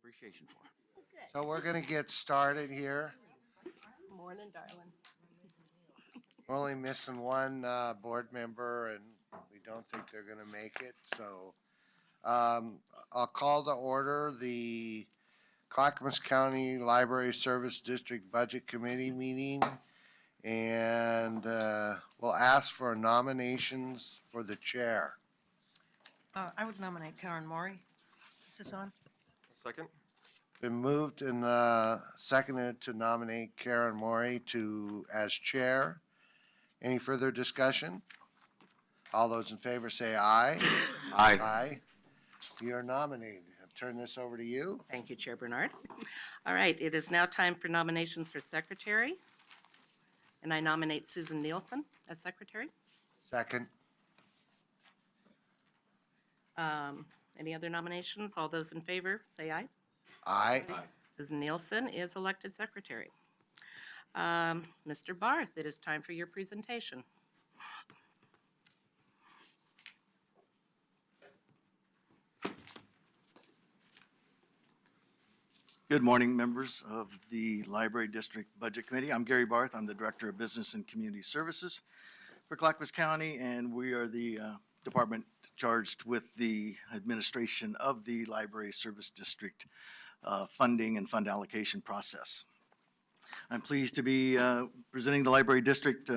appreciation for. So we're going to get started here. Morning, darling. We're only missing one board member, and we don't think they're going to make it. So I'll call to order the Clackamas County Library Service District Budget Committee meeting, and we'll ask for nominations for the chair. I would nominate Karen Maury. Is this on? Second? Been moved and seconded to nominate Karen Maury as chair. Any further discussion? All those in favor say aye. Aye. Aye. You are nominated. I'll turn this over to you. Thank you, Chair Bernard. All right, it is now time for nominations for secretary. And I nominate Susan Nielsen as secretary. Second. Any other nominations? All those in favor, say aye. Aye. Susan Nielsen is elected secretary. Mr. Barth, it is time for your presentation. Good morning, members of the Library District Budget Committee. I'm Gary Barth. I'm the Director of Business and Community Services for Clackamas County, and we are the department charged with the administration of the Library Service District funding and fund allocation process. I'm pleased to be presenting the Library District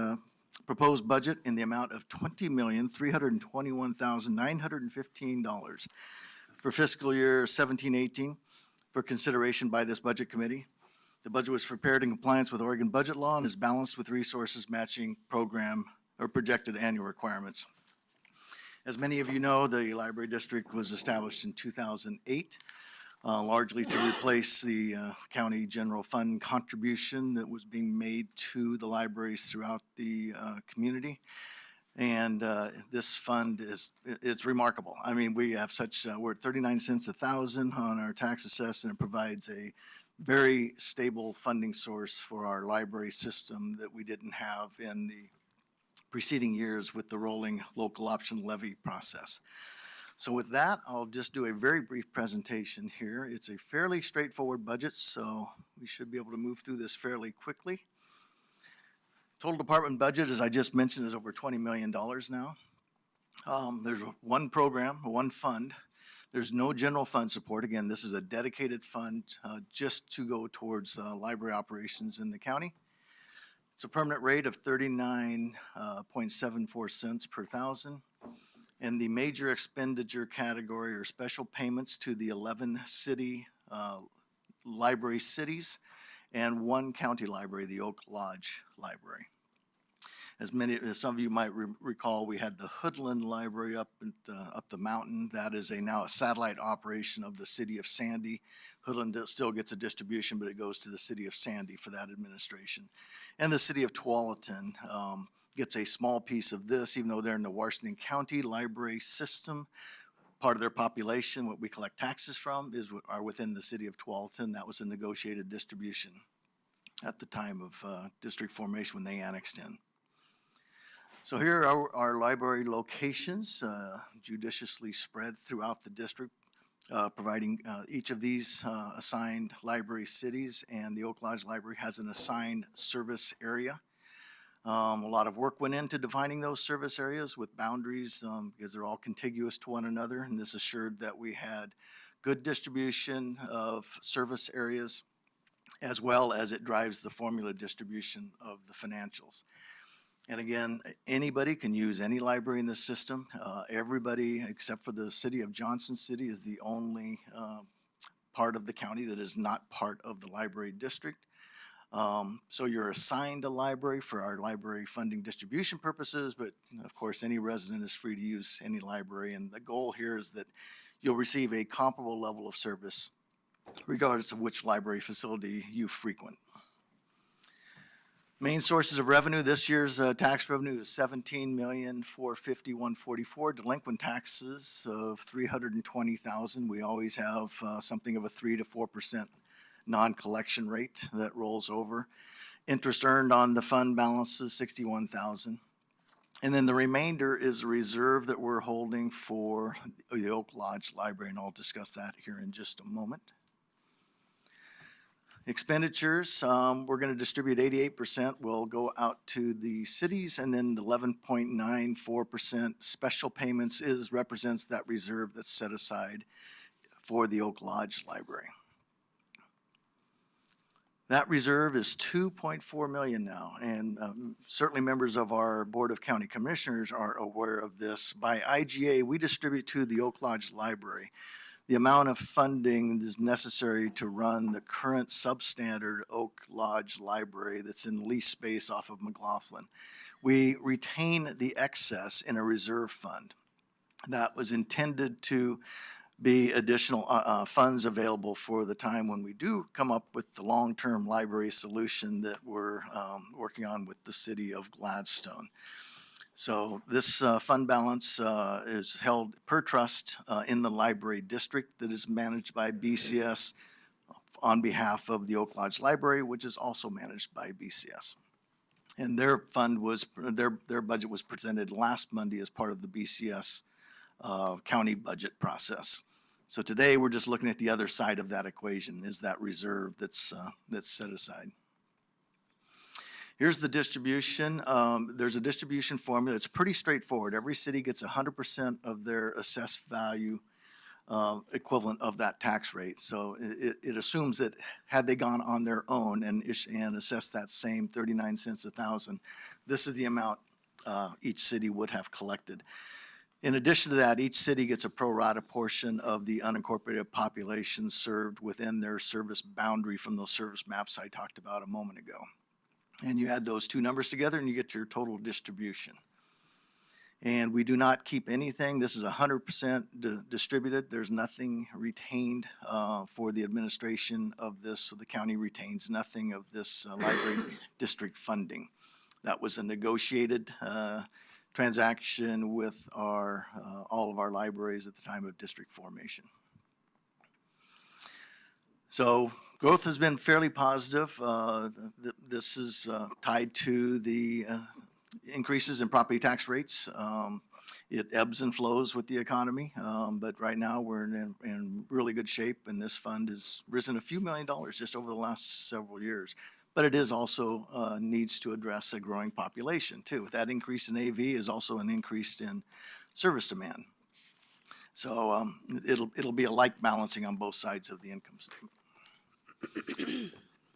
proposed budget in the amount of $20,321,915 for fiscal year 17-18 for consideration by this budget committee. The budget was prepared in compliance with Oregon budget law and is balanced with resources matching program or projected annual requirements. As many of you know, the Library District was established in 2008, largely to replace the county general fund contribution that was being made to the libraries throughout the community. And this fund it's remarkable. I mean, we have we're at 39 cents a thousand on our tax assess, and it provides a very stable funding source for our library system that we didn't have in the preceding years with the rolling local option levy process. So with that, I'll just do a very brief presentation here. It's a fairly straightforward budget, so we should be able to move through this fairly quickly. Total department budget, as I just mentioned, is over $20 million now. There's one program, one fund. There's no general fund support. Again, this is a dedicated fund just to go towards library operations in the county. It's a permanent rate of 39.74 cents per thousand. And the major expenditure category are special payments to the 11 city library cities and one county library, the Oak Lodge Library. As some of you might recall, we had the Hoodland Library up the mountain. That is now a satellite operation of the city of Sandy. Hoodland still gets a distribution, but it goes to the city of Sandy for that administration. And the city of Tualatin gets a small piece of this, even though they're in the Washington County library system. Part of their population, what we collect taxes from, are within the city of Tualatin. That was a negotiated distribution at the time of district formation when they annexed in. So here are our library locations, judiciously spread throughout the district, providing each of these assigned library cities, and the Oak Lodge Library has an assigned service area. A lot of work went into defining those service areas with boundaries because they're all contiguous to one another, and this assured that we had good distribution of service areas as well as it drives the formula distribution of the financials. And again, anybody can use any library in the system. Everybody except for the city of Johnson City is the only part of the county that is not part of the library district. So you're assigned a library for our library funding distribution purposes, but of course any resident is free to use any library, and the goal here is that you'll receive a comparable level of service regardless of which library facility you frequent. Main sources of revenue, this year's tax revenue is $17,451,044. Delinquent taxes of $320,000. We always have something of a 3 to 4% non-collection rate that rolls over. Interest earned on the fund balances, $61,000. And then the remainder is a reserve that we're holding for the Oak Lodge Library, and I'll discuss that here in just a moment. Expenditures, we're gonna distribute 88% will go out to the cities, and then the 11.94% special payments represents that reserve that's set aside for the Oak Lodge Library. That reserve is 2.4 million now, and certainly members of our Board of County Commissioners are aware of this. By IGA, we distribute to the Oak Lodge Library the amount of funding that is necessary to run the current substandard Oak Lodge Library that's in lease space off of McLaughlin. We retain the excess in a reserve fund that was intended to be additional funds available for the time when we do come up with the long-term library solution that we're working on with the city of Gladstone. So this fund balance is held per trust in the library district that is managed by BCS on behalf of the Oak Lodge Library, which is also managed by BCS. And their fund was, their budget was presented last Monday as part of the BCS county budget process. So today we're just looking at the other side of that equation, is that reserve that's set aside. Here's the distribution. There's a distribution formula. It's pretty straightforward. Every city gets 100% of their assessed value equivalent of that tax rate. So it assumes that had they gone on their own and assessed that same 39 cents a thousand, this is the amount each city would have collected. In addition to that, each city gets a pro rata portion of the unincorporated population served within their service boundary from those service maps I talked about a moment ago. And you add those two numbers together and you get your total distribution. And we do not keep anything. This is 100% distributed. There's nothing retained for the administration of this. So the county retains nothing of this library district funding. That was a negotiated transaction with all of our libraries at the time of district formation. So growth has been fairly positive. This is tied to the increases in property tax rates. It ebbs and flows with the economy, but right now we're in really good shape, and this fund has risen a few $1 million just over the last several years. But it is also needs to address a growing population too. With that increase in AV is also an increase in service demand. So it'll be a like balancing on both sides of the income statement.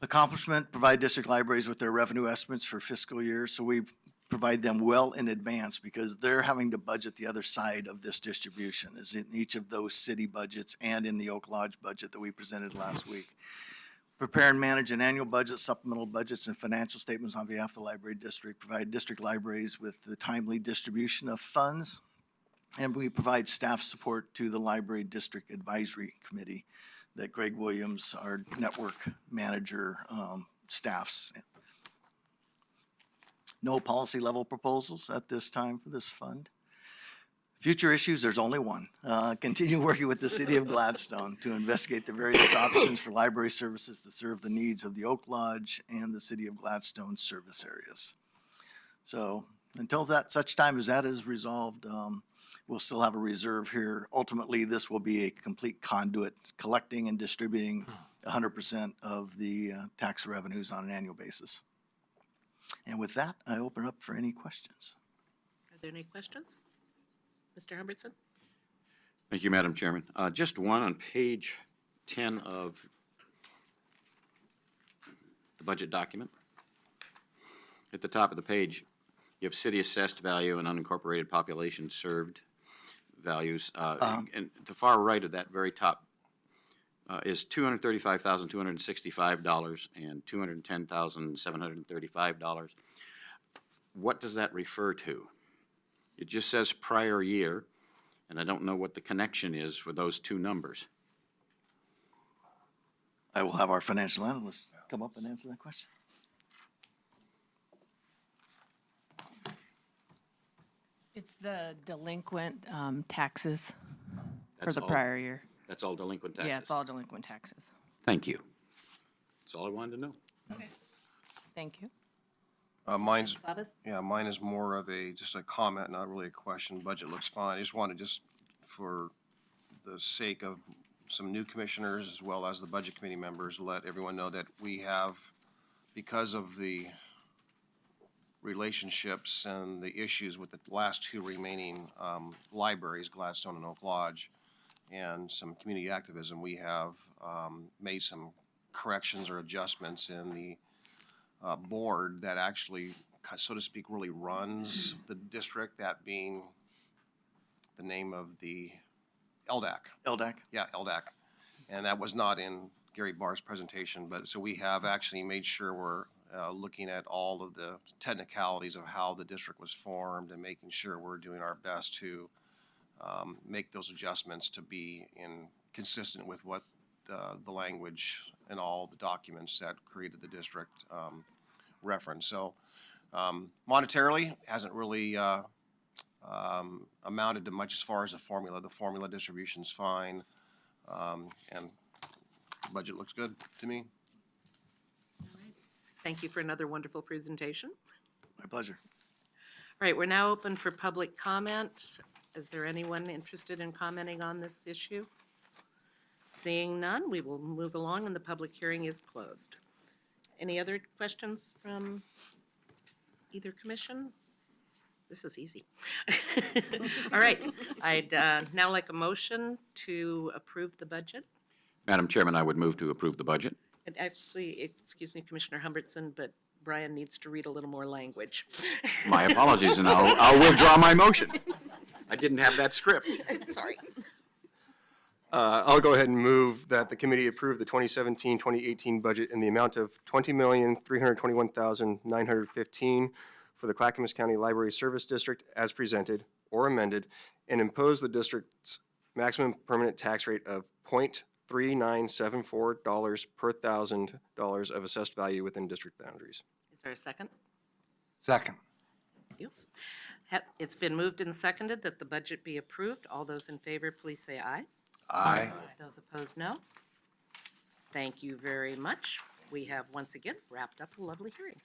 Accomplishment, provide district libraries with their revenue estimates for fiscal years. So we provide them well in advance because they're having to budget the other side of this distribution, is in each of those city budgets and in the Oak Lodge budget that we presented last week. Prepare and manage an annual budget, supplemental budgets, and financial statements on behalf of the library district. Provide district libraries with the timely distribution of funds. And we provide staff support to the Library District Advisory Committee that Greg Williams, our network manager, staffs. No policy level proposals at this time for this fund. Future issues, there's only one. Continue working with the city of Gladstone to investigate the various options for library services to serve the needs of the Oak Lodge and the city of Gladstone service areas. So until such time as that is resolved, we'll still have a reserve here. Ultimately, this will be a complete conduit, collecting and distributing 100% of the tax revenues on an annual basis. And with that, I open up for any questions. Are there any questions? Mr. Humbertson? Thank you, Madam Chairman. Just one on page 10 of the budget document. At the top of the page, you have city assessed value and unincorporated population served values. And the far right of that very top is $235,265 and $210,735. What does that refer to? It just says prior year, and I don't know what the connection is for those two numbers. I will have our financial analyst come up and answer that question. It's the delinquent taxes for That's the all- prior year. That's all delinquent taxes? Yeah, it's all delinquent taxes. Thank you. That's all I wanted to know. Thank you. Mine's, Savas? yeah, mine is more of just a comment, not really a question. Budget looks fine. I just wanted, just for the sake of some new commissioners as well as the budget committee members, let everyone know that we have, because of the relationships and the issues with the last two remaining libraries, Gladstone and Oak Lodge, and some community activism, we have made some corrections or adjustments in the board that actually, so to speak, really runs the district, that being the name of the LDAC. LDAC? Yeah, LDAC. And that was not in Gary Barr's presentation, but so we have actually made sure we're looking at all of the technicalities of how the district was formed and making sure we're doing our best to make those adjustments to be consistent with what the language and all the documents that created the district reference. So monetarily, hasn't really amounted to much as far as the formula. The formula distribution's fine, and the budget looks good to me. Thank you for another wonderful presentation. My pleasure. All right, we're now open for public comment. Is there anyone interested in commenting on this issue? Seeing none, we will move along and the public hearing is closed. Any other questions from either commission? This is easy. All right, I'd now like a motion to approve the budget. Madam Chairman, I would move to approve the budget. And actually, excuse me, Commissioner Humbertson, but Brian needs to read a little more language. My apologies, and I'll withdraw my motion. I didn't have that script. Sorry. I'll go ahead and move that the committee approve the 2017-2018 budget in the amount of $20,321,915 for the Clackamas County Library Service District as presented or amended, and impose the district's maximum permanent tax rate of $0.3974 per $1,000 of assessed value within district boundaries. Is there a second? Second. Thank you. It's been moved and seconded that the budget be approved. All those in favor, please say aye. Aye. Those opposed, no. Thank you very much. We have once again wrapped up a lovely hearing.